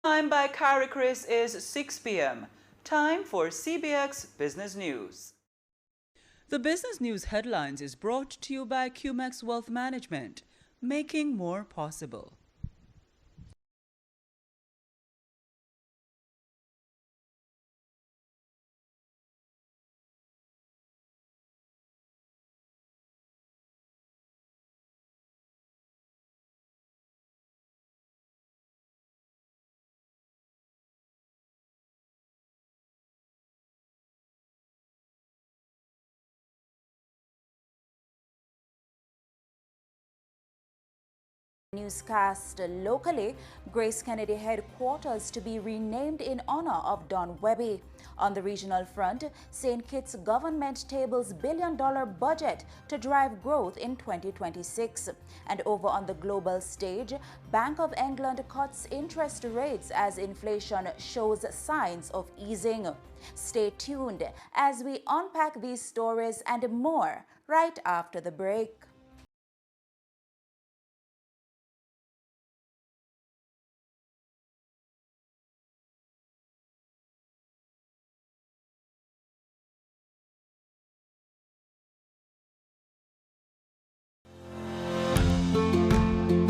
Time by Carrie Chris is 6 p.m. Time for CBX Business News. The business news headlines is brought to you by CBX Wealth Management, making more possible. Newscast locally, Grace Kennedy headquarters to be renamed in honor of Don Webby. On the regional front, St. Kitts government tables billion-dollar budget to drive growth in 2026. And over on the global stage, Bank of England cuts interest rates as inflation shows signs of easing. Stay tuned as we unpack these stories and more right after the break.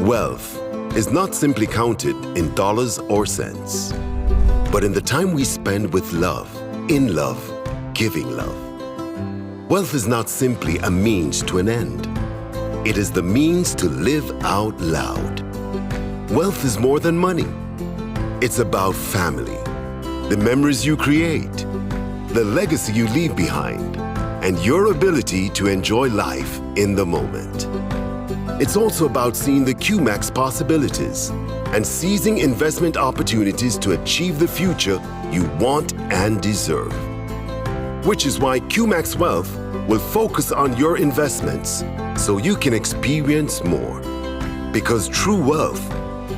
Wealth is not simply counted in dollars or cents, but in the time we spend with love, in love, giving love. Wealth is not simply a means to an end. It is the means to live out loud. Wealth is more than money. It's about family, the memories you create, the legacy you leave behind, and your ability to enjoy life in the moment. It's also about seeing the QMAX possibilities and seizing investment opportunities to achieve the future you want and deserve. Which is why QMAX Wealth will focus on your investments so you can experience more. Because true wealth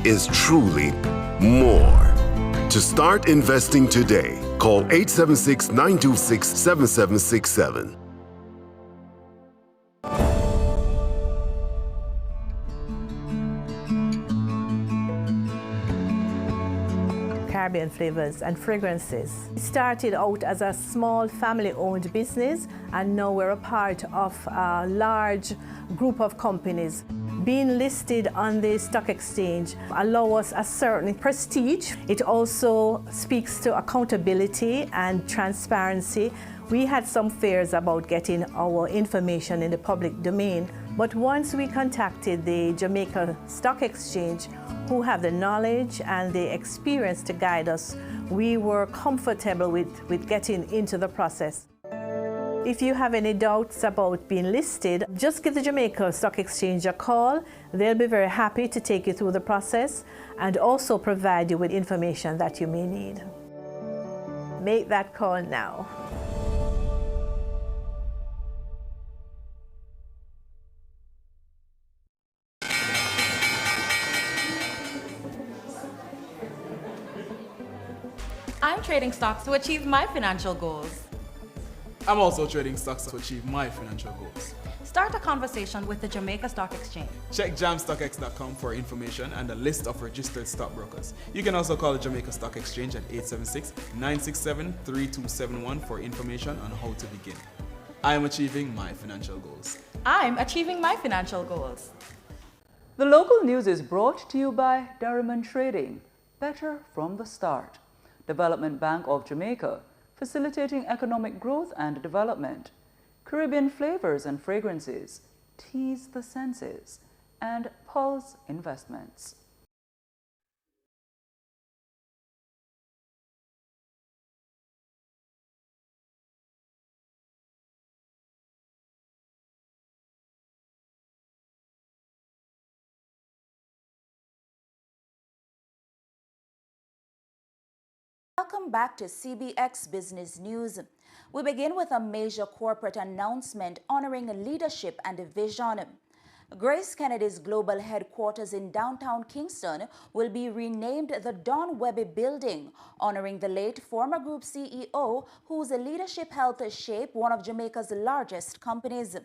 is truly more. To start investing today, call 876-926-7767. Caribbean flavors and fragrances. It started out as a small family-owned business, and now we're a part of a large group of companies. Being listed on the stock exchange allows us a certain prestige. It also speaks to accountability and transparency. We had some fears about getting our information in the public domain, but once we contacted the Jamaica Stock Exchange, who have the knowledge and the experience to guide us, we were comfortable with getting into the process. If you have any doubts about being listed, just give the Jamaica Stock Exchange a call. They'll be very happy to take you through the process and also provide you with information that you may need. Make that call now. I'm trading stocks to achieve my financial goals. I'm also trading stocks to achieve my financial goals. Start a conversation with the Jamaica Stock Exchange. Check jamstockx.com for information and a list of registered stockbrokers. You can also call the Jamaica Stock Exchange at 876-967-3271 for information on how to begin. I am achieving my financial goals. I'm achieving my financial goals. The local news is brought to you by Darriman Trading, better from the start. Development Bank of Jamaica, facilitating economic growth and development. Caribbean flavors and fragrances, tease the senses, and Pulse Investments. Welcome back to CBX Business News. We begin with a major corporate announcement honoring leadership and vision. Grace Kennedy's global headquarters in downtown Kingston will be renamed the Don Webby Building, honoring the late former group CEO whose leadership helped shape one of Jamaica's largest companies.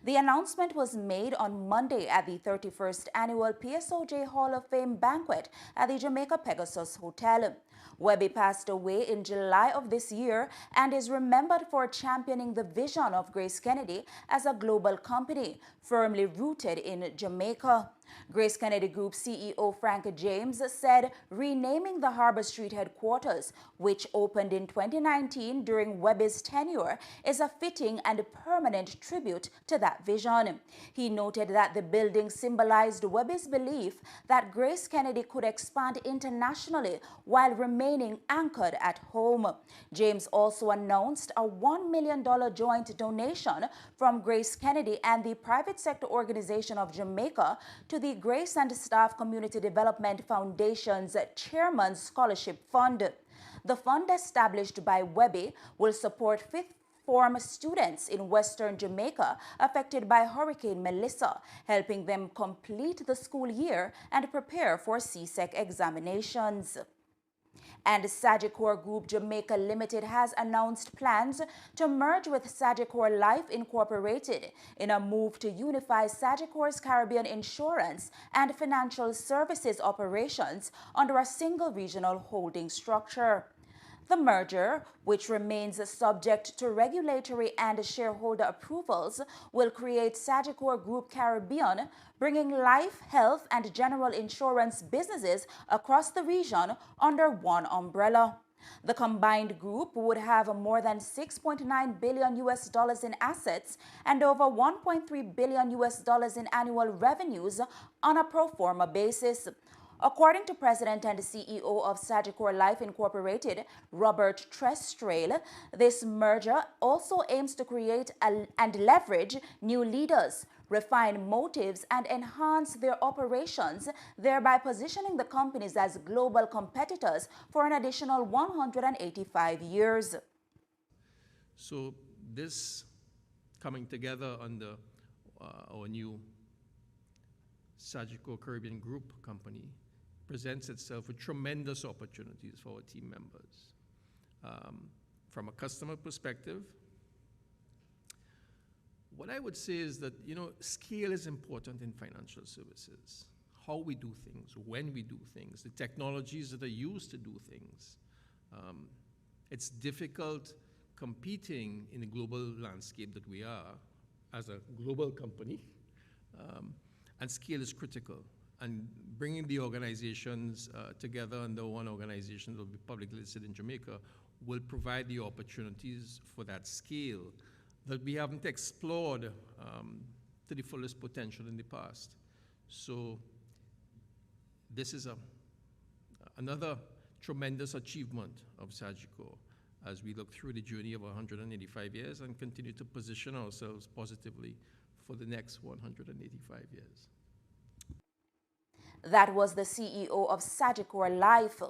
The announcement was made on Monday at the 31st annual PSOJ Hall of Fame banquet at the Jamaica Pegasus Hotel. Webby passed away in July of this year and is remembered for championing the vision of Grace Kennedy as a global company, firmly rooted in Jamaica. Grace Kennedy Group CEO Frank James said renaming the Harbor Street headquarters, which opened in 2019 during Webby's tenure, is a fitting and permanent tribute to that vision. He noted that the building symbolized Webby's belief that Grace Kennedy could expand internationally while remaining anchored at home. James also announced a $1 million joint donation from Grace Kennedy and the private sector organization of Jamaica to the Grace and Staff Community Development Foundation's Chairman's Scholarship Fund. The fund, established by Webby, will support fifth-form students in Western Jamaica affected by Hurricane Melissa, helping them complete the school year and prepare for CSEC examinations. And Sagicor Group Jamaica Limited has announced plans to merge with Sagicor Life Incorporated in a move to unify Sagicor's Caribbean insurance and financial services operations under a single regional holding structure. The merger, which remains subject to regulatory and shareholder approvals, will create Sagicor Group Caribbean, bringing life, health, and general insurance businesses across the region under one umbrella. The combined group would have more than $6.9 billion in assets and over $1.3 billion in annual revenues on a pro forma basis. According to President and CEO of Sagicor Life Incorporated, Robert Trestrail, this merger also aims to create and leverage new leaders, refine motives, and enhance their operations, thereby positioning the companies as global competitors for an additional 185 years. So this coming together under our new Sagicor Caribbean Group company presents itself with tremendous opportunities for our team members. From a customer perspective, what I would say is that, scale is important in financial services. How we do things, when we do things, the technologies that are used to do things. It's difficult competing in the global landscape that we are as a global company, and scale is critical. And bringing the organizations together under one organization that will be publicly listed in Jamaica will provide the opportunities for that scale that we haven't explored to the fullest potential in the past. So this is another tremendous achievement of Sagicor as we look through the journey of 185 years and continue to position ourselves positively for the next 185 years. That was the CEO of Sagicor Life.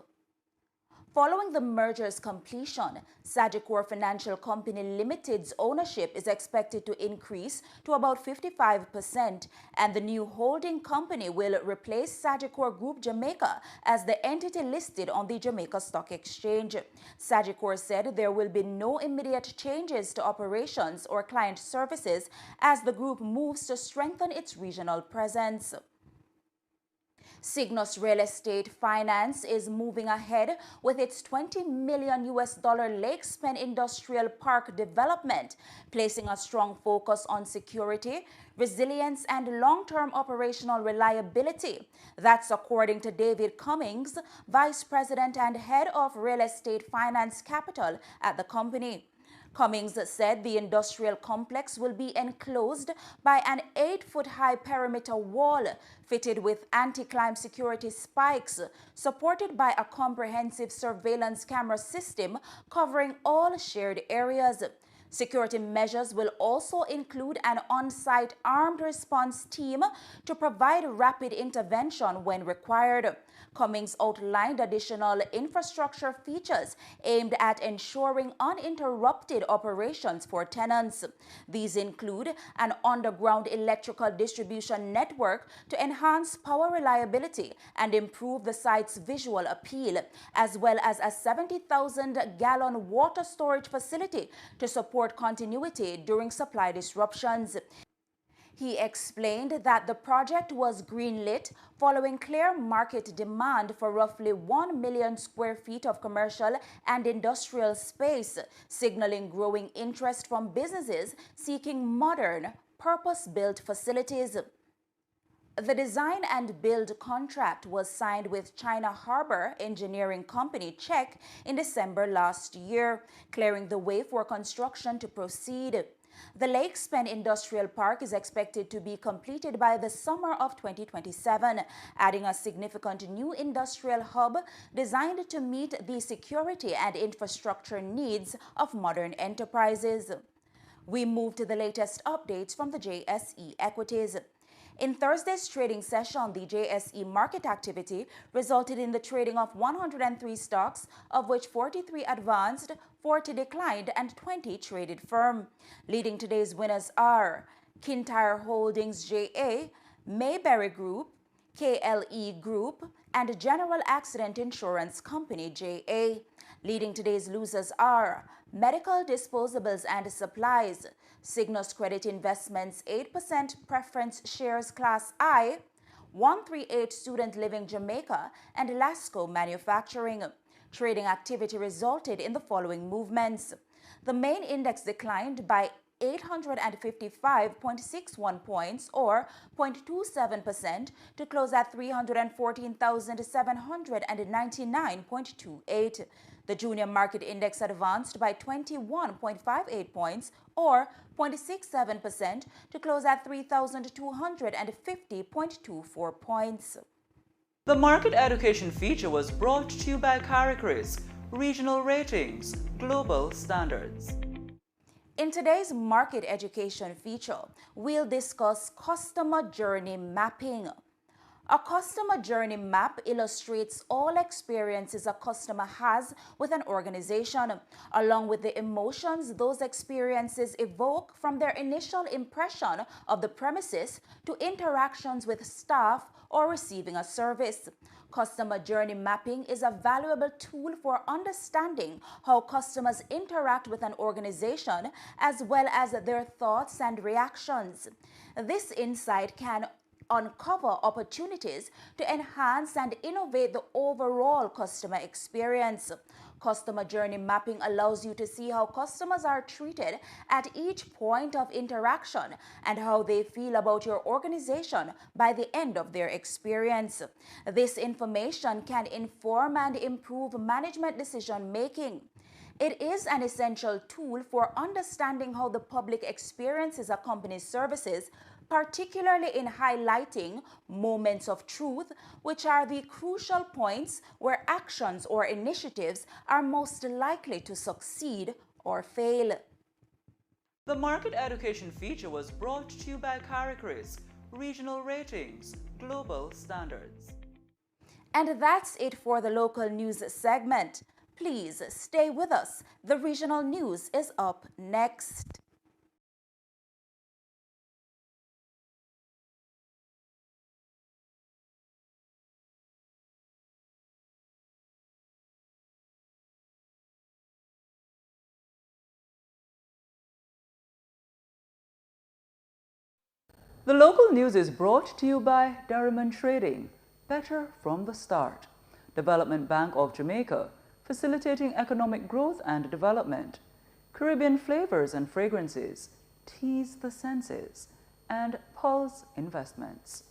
Following the merger's completion, Sagicor Financial Company Limited's ownership is expected to increase to about 55%, and the new holding company will replace Sagicor Group Jamaica as the entity listed on the Jamaica Stock Exchange. Sagicor said there will be no immediate changes to operations or client services as the group moves to strengthen its regional presence. Cygnus Real Estate Finance is moving ahead with its $20 million Lakespen Industrial Park development, placing a strong focus on security, resilience, and long-term operational reliability. That's according to David Cummings, Vice President and Head of Real Estate Finance Capital at the company. Cummings said the industrial complex will be enclosed by an 8-foot-high perimeter wall fitted with anti-climb security spikes, supported by a comprehensive surveillance camera system covering all shared areas. Security measures will also include an on-site armed response team to provide rapid intervention when required. Cummings outlined additional infrastructure features aimed at ensuring uninterrupted operations for tenants. These include an underground electrical distribution network to enhance power reliability and improve the site's visual appeal, as well as a 70,000-gallon water storage facility to support continuity during supply disruptions. He explained that the project was greenlit following clear market demand for roughly 1 million square feet of commercial and industrial space, signaling growing interest from businesses seeking modern, purpose-built facilities. The design and build contract was signed with China Harbor Engineering Company Czech in December last year, clearing the way for construction to proceed. The Lakes Pen Industrial Park is expected to be completed by the summer of 2027, adding a significant new industrial hub designed to meet the security and infrastructure needs of modern enterprises. We move to the latest updates from the JSE Equities. In Thursday's trading session, the JSE market activity resulted in the trading of 103 stocks, of which 43 advanced, 40 declined, and 20 traded firm. Leading today's winners are Kintyre Holdings JA, Mayberry Group, KLE Group, and General Accident Insurance Company JA. Leading today's losers are Medical Disposables and Supplies, Cygnus Credit Investments 8% Preference Shares Class I, 138 Student Living Jamaica, and Lasco Manufacturing. Trading activity resulted in the following movements. The main index declined by 855.61 points or 0.27% to close at 314,799.28. The junior market index advanced by 21.58 points or 0.67% to close at 3,250.24 points. The market education feature was brought to you by CBX Regional Ratings, Global Standards. In today's market education feature, we'll discuss customer journey mapping. A customer journey map illustrates all experiences a customer has with an organization, along with the emotions those experiences evoke from their initial impression of the premises to interactions with staff or receiving a service. Customer journey mapping is a valuable tool for understanding how customers interact with an organization as well as their thoughts and reactions. This insight can uncover opportunities to enhance and innovate the overall customer experience. Customer journey mapping allows you to see how customers are treated at each point of interaction and how they feel about your organization by the end of their experience. This information can inform and improve management decision making. It is an essential tool for understanding how the public experiences a company's services, particularly in highlighting moments of truth, which are the crucial points where actions or initiatives are most likely to succeed or fail. The market education feature was brought to you by CBX Regional Ratings, Global Standards. And that's it for the local news segment. Please stay with us. The regional news is up next. The local news is brought to you by Darriman Trading, better from the start. Development Bank of Jamaica, facilitating economic growth and development. Caribbean flavors and fragrances, tease the senses. And Pulse Investments.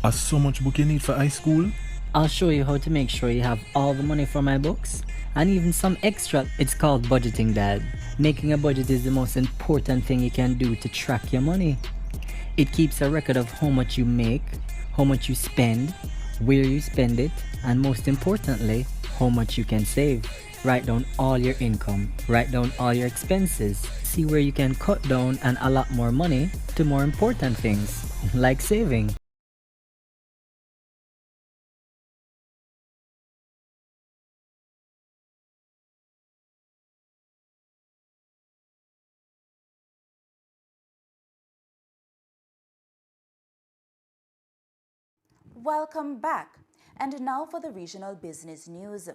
Has so much book you need for high school? I'll show you how to make sure you have all the money for my books and even some extra. It's called budgeting, Dad. Making a budget is the most important thing you can do to track your money. It keeps a record of how much you make, how much you spend, where you spend it, and most importantly, how much you can save. Write down all your income, write down all your expenses, see where you can cut down and allot more money to more important things, like saving. Welcome back. And now for the regional business news.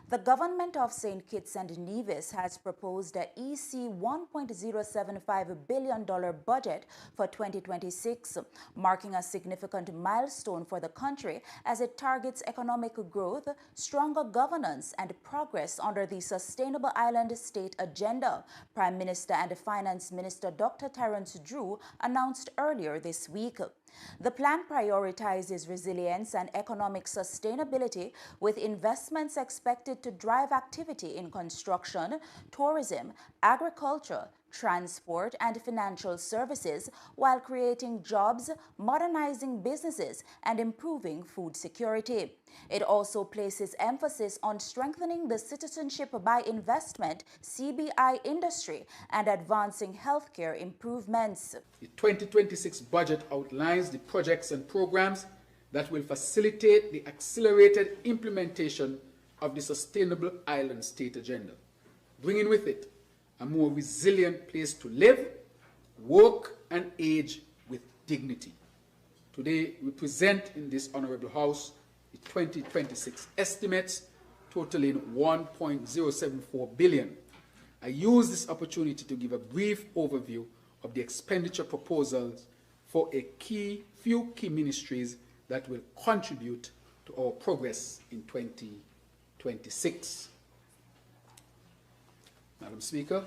The government of St. Kitts and Nevis has proposed a EC $1.075 billion budget for 2026, marking a significant milestone for the country as it targets economic growth, stronger governance, and progress under the Sustainable Island State Agenda, Prime Minister and Finance Minister Dr. Terence Drew announced earlier this week. The plan prioritizes resilience and economic sustainability, with investments expected to drive activity in construction, tourism, agriculture, transport, and financial services, while creating jobs, modernizing businesses, and improving food security. It also places emphasis on strengthening the citizenship by investment (CBI) industry and advancing healthcare improvements. The 2026 budget outlines the projects and programs that will facilitate the accelerated implementation of the Sustainable Island State Agenda, bringing with it a more resilient place to live, work, and age with dignity. Today, we present in this Honorable House the 2026 estimates totaling $1.074 billion. I use this opportunity to give a brief overview of the expenditure proposals for few key ministries that will contribute to our progress in 2026. Madam Speaker,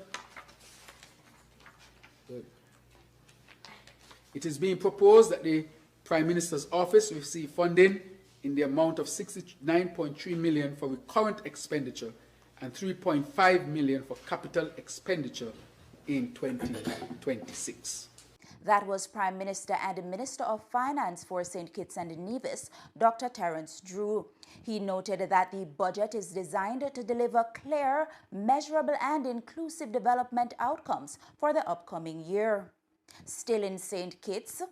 it is being proposed that the Prime Minister's Office receive funding in the amount of $69.3 million for recurrent expenditure and $3.5 million for capital expenditure in 2026. That was Prime Minister and Minister of Finance for St. Kitts and Nevis, Dr. Terence Drew. He noted that the budget is designed to deliver clear, measurable, and inclusive development outcomes for the upcoming year. Still in St. Kitts,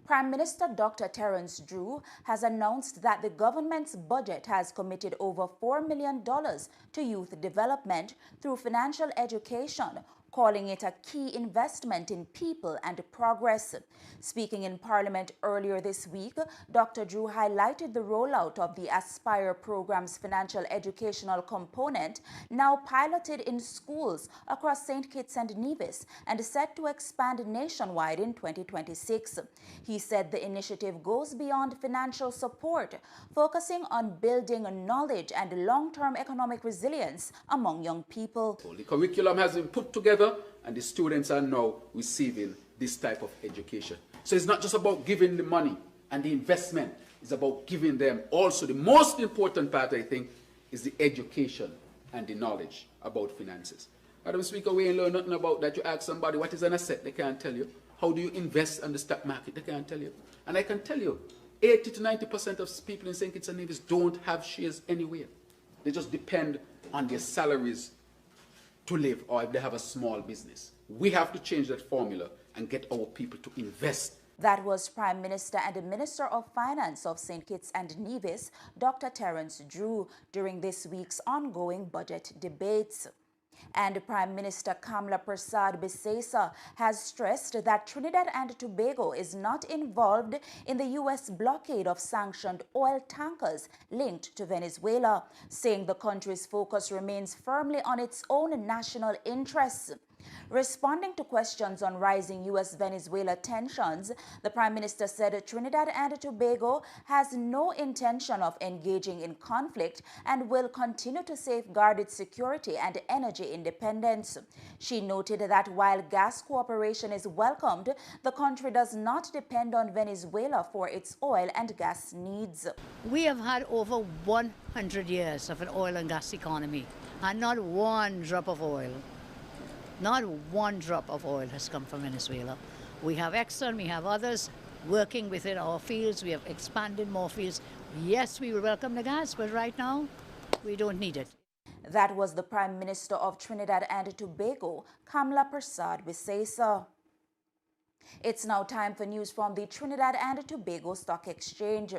Prime Minister Dr. Terence Drew has announced that the government's budget has committed over $4 million to youth development through financial education, calling it a key investment in people and progress. Speaking in Parliament earlier this week, Dr. Drew highlighted the rollout of the Aspire program's financial educational component, now piloted in schools across St. Kitts and Nevis and set to expand nationwide in 2026. He said the initiative goes beyond financial support, focusing on building knowledge and long-term economic resilience among young people. The curriculum has been put together and the students are now receiving this type of education. So it's not just about giving the money and the investment, it's about giving them also the most important part, I think, is the education and the knowledge about finances. Madam Speaker, we ain't learn nothing about that. You ask somebody what is an asset, they can't tell you. How do you invest in the stock market, they can't tell you. And I can tell you, 80 to 90% of people in St. Kitts and Nevis don't have shares anywhere. They just depend on their salaries to live, or if they have a small business. We have to change that formula and get our people to invest. That was Prime Minister and Minister of Finance of St. Kitts and Nevis, Dr. Terence Drew, during this week's ongoing budget debates. And Prime Minister Kamla Persad Bissesa has stressed that Trinidad and Tobago is not involved in the U.S. blockade of sanctioned oil tankers linked to Venezuela, saying the country's focus remains firmly on its own national interests. Responding to questions on rising U.S.-Venezuela tensions, the Prime Minister said Trinidad and Tobago has no intention of engaging in conflict and will continue to safeguard its security and energy independence. She noted that while gas cooperation is welcomed, the country does not depend on Venezuela for its oil and gas needs. We have had over 100 years of an oil and gas economy, and not one drop of oil. Not one drop of oil has come from Venezuela. We have Exxon, we have others working within our fields. We have expanded more fields. Yes, we will welcome the gas, but right now, we don't need it. That was the Prime Minister of Trinidad and Tobago, Kamla Persad Wisesa. It's now time for news from the Trinidad and Tobago Stock Exchange.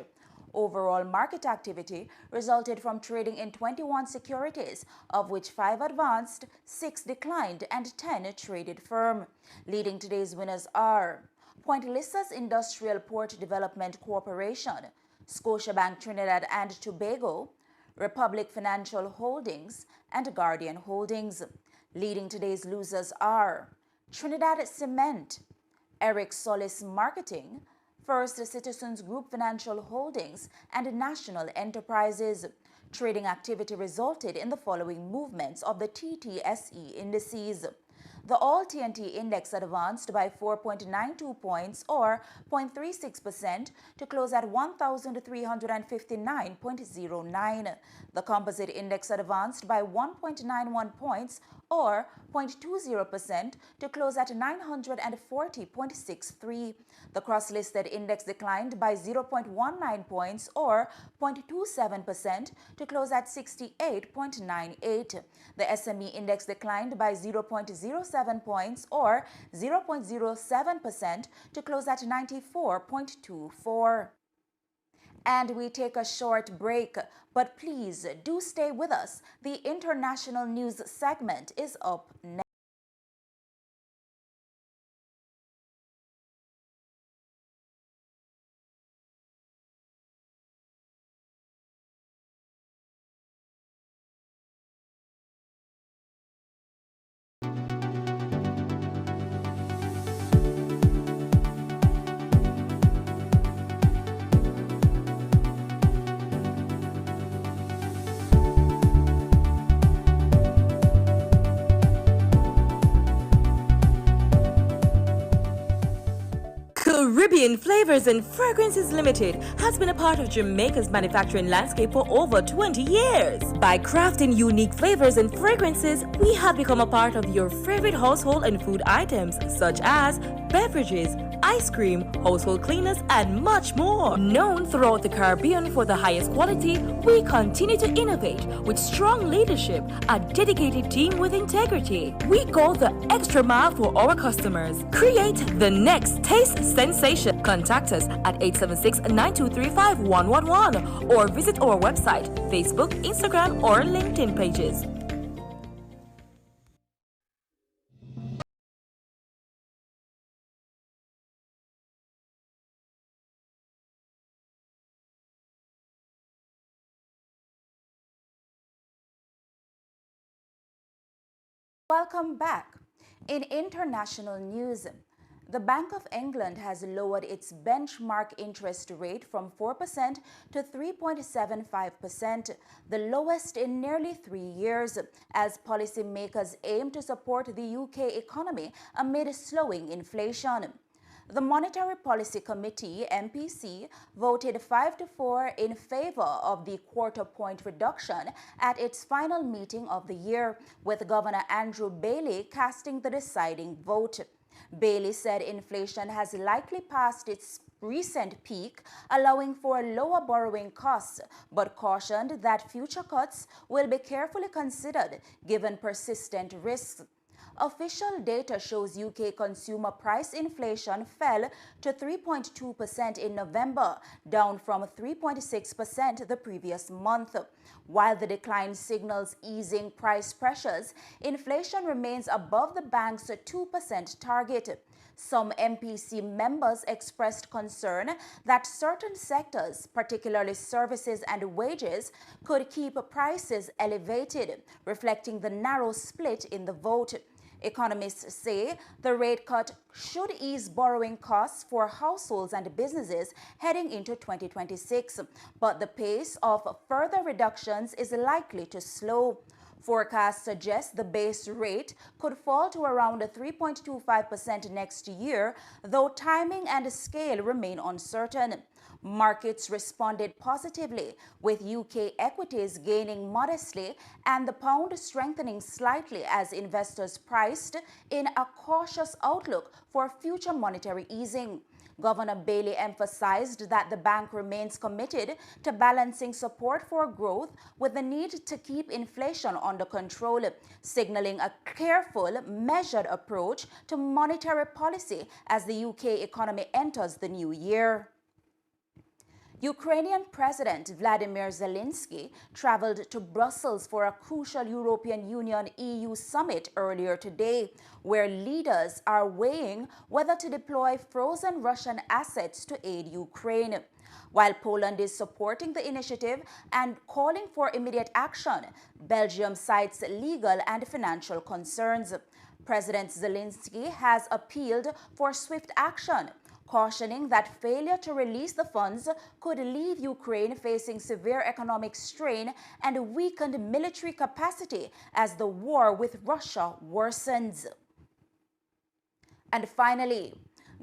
Overall market activity resulted from trading in 21 securities, of which 5 advanced, 6 declined, and 10 traded firm. Leading today's winners are Point Lissa's Industrial Port Development Corporation, Scotiabank Trinidad and Tobago, Republic Financial Holdings, and Guardian Holdings. Leading today's losers are Trinidad Cement, Eric Solis Marketing, First Citizens Group Financial Holdings, and National Enterprises. Trading activity resulted in the following movements of the TTSE indices. The All-TNT Index advanced by 4.92 points or 0.36% to close at 1,359.09. The Composite Index advanced by 1.91 points or 0.20% to close at 940.63. The cross-listed index declined by 0.19 points or 0.27% to close at 68.98. The SME index declined by 0.07 points or 0.07% to close at 94.24. And we take a short break, but please do stay with us. The international news segment is up next. Caribbean Flavors and Fragrances Limited has been a part of Jamaica's manufacturing landscape for over 20 years. By crafting unique flavors and fragrances, we have become a part of your favorite household and food items such as beverages, ice cream, household cleaners, and much more. Known throughout the Caribbean for the highest quality, we continue to innovate with strong leadership, a dedicated team with integrity. We go the extra mile for our customers. Create the next taste sensation. Contact us at 876-9235-111 or visit our website, Facebook, Instagram, or LinkedIn pages. Welcome back. In international news, the Bank of England has lowered its benchmark interest rate from 4% to 3.75%, the lowest in nearly 3 years, as policymakers aim to support the UK economy amid slowing inflation. The Monetary Policy Committee, MPC, voted 5-4 in favor of the quarter-point reduction at its final meeting of the year, with Governor Andrew Bailey casting the deciding vote. Bailey said inflation has likely passed its recent peak, allowing for lower borrowing costs, but cautioned that future cuts will be carefully considered given persistent risks. Official data shows UK consumer price inflation fell to 3.2% in November, down from 3.6% the previous month. While the decline signals easing price pressures, inflation remains above the bank's 2% target. Some MPC members expressed concern that certain sectors, particularly services and wages, could keep prices elevated, reflecting the narrow split in the vote. Economists say the rate cut should ease borrowing costs for households and businesses heading into 2026, but the pace of further reductions is likely to slow. Forecasts suggest the base rate could fall to around 3.25% next year, though timing and scale remain uncertain. Markets responded positively, with UK equities gaining modestly and the pound strengthening slightly as investors priced in a cautious outlook for future monetary easing. Governor Bailey emphasized that the bank remains committed to balancing support for growth with the need to keep inflation under control, signaling a careful, measured approach to monetary policy as the UK economy enters the new year. Ukrainian President Vladimir Zelensky traveled to Brussels for a crucial European Union-EU summit earlier today, where leaders are weighing whether to deploy frozen Russian assets to aid Ukraine. While Poland is supporting the initiative and calling for immediate action, Belgium cites legal and financial concerns. President Zelensky has appealed for swift action, cautioning that failure to release the funds could leave Ukraine facing severe economic strain and weakened military capacity as the war with Russia worsens. And finally,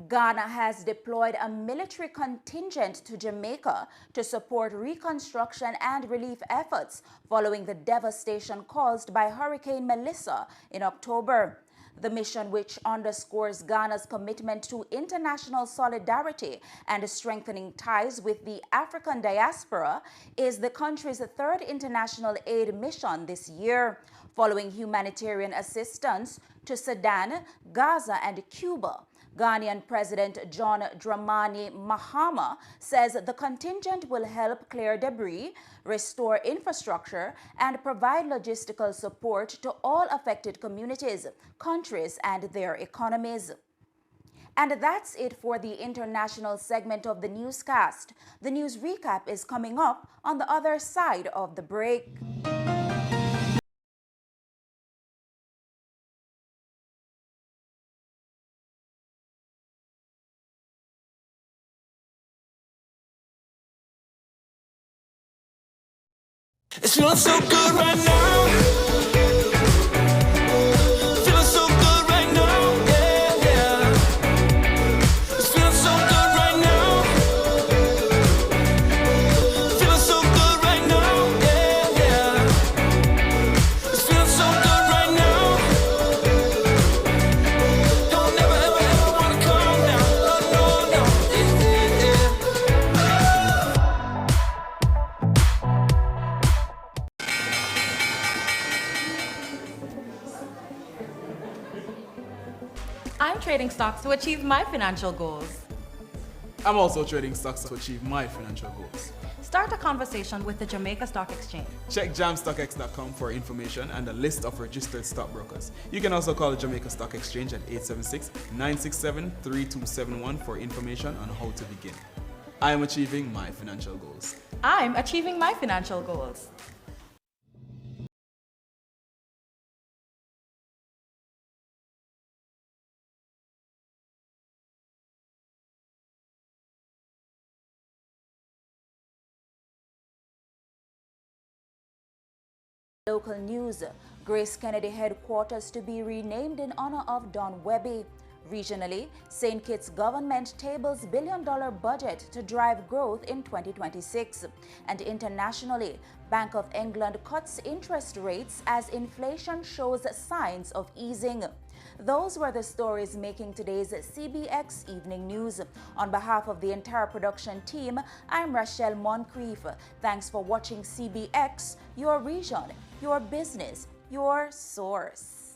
Ghana has deployed a military contingent to Jamaica to support reconstruction and relief efforts following the devastation caused by Hurricane Melissa in October. The mission, which underscores Ghana's commitment to international solidarity and strengthening ties with the African diaspora, is the country's third international aid mission this year, following humanitarian assistance to Sudan, Gaza, and Cuba. Ghanaian President John Dramani Mahama says the contingent will help clear debris, restore infrastructure, and provide logistical support to all affected communities, countries, and their economies. And that's it for the international segment of the newscast. The news recap is coming up on the other side of the break. It's feeling so good right now. Feeling so good right now. Yeah, yeah. It's feeling so good right now. Feeling so good right now. Yeah, yeah. It's feeling so good right now. Don't never, ever, ever wanna calm down. Oh, no, no. Yeah, yeah. I'm trading stocks to achieve my financial goals. I'm also trading stocks to achieve my financial goals. Start a conversation with the Jamaica Stock Exchange. Check jamstockx.com for information and a list of registered stockbrokers. You can also call the Jamaica Stock Exchange at 876-967-3271 for information on how to begin. I am achieving my financial goals. I'm achieving my financial goals. Local news. Grace Kennedy headquarters to be renamed in honor of Don Webby. Regionally, St. Kitts government tables billion-dollar budget to drive growth in 2026. And internationally, Bank of England cuts interest rates as inflation shows signs of easing. Those were the stories making today's CBX Evening News. On behalf of the entire production team, I'm Rachelle Moncrief. Thanks for watching CBX, your region, your business, your source.